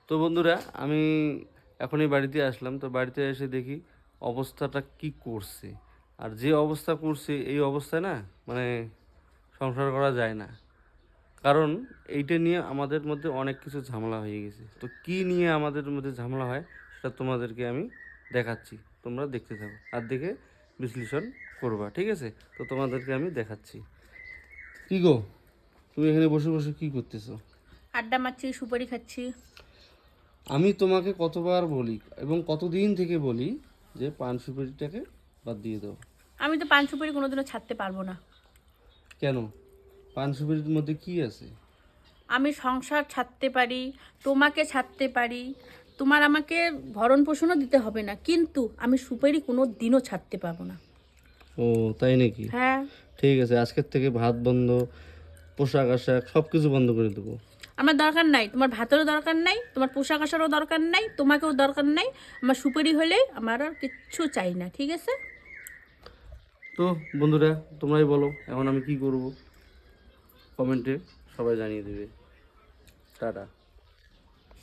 তো বন্ধুরা, আমি এখনই বাড়িতে আসলাম। তো বাড়িতে এসে দেখি অবস্থাটা কি করছে। আর যে অবস্থা করছে, এই অবস্থায় না মানে সংসার করা যায় না। কারণ এইটা নিয়ে আমাদের মধ্যে অনেক কিছু ঝামেলা হয়ে গেছে। তো কি নিয়ে আমাদের মধ্যে ঝামেলা হয় সেটা তোমাদেরকে আমি দেখাচ্ছি। তোমরা দেখতে থাকো আর দেখে বিশ্লেষণ করবা, ঠিক আছে? তো তোমাদেরকে আমি দেখাচ্ছি। কি গো, তুমি এখানে বসে বসে কি করতেছো? আড্ডা মারছি, সুপারি খাচ্ছি। আমি তোমাকে কতবার বলি এবং কতদিন থেকে বলি যে পান সুপারিটাকে বাদ দিয়ে দাও। আমি তো পান সুপারি কোনোদিনও ছাড়তে পারবো না। কেন? পান সুপারির মধ্যে কি আছে? আমি সংসার ছাড়তে পারি, তোমাকে ছাড়তে পারি, তোমার আমাকে ভরণ পোষণও দিতে হবে না, কিন্তু আমি সুপারি কোনো দিনও ছাড়তে পারবো না। ও, তাই নাকি? হ্যাঁ। ঠিক আছে, আজকের থেকে ভাত বন্ধ, পোশাক আশাক সব কিছু বন্ধ করে দেবো। আমার দরকার নাই, তোমার ভাতেরও দরকার নাই, তোমার পোশাক আশারও দরকার নাই, তোমাকেও দরকার নাই। আমার সুপারি হলে আমার আর কিচ্ছু চাই না, ঠিক আছে? তো বন্ধুরা, তোমরাই বলো এখন আমি কি করব? কমেন্টে সবাই জানিয়ে দেবে। টাটা।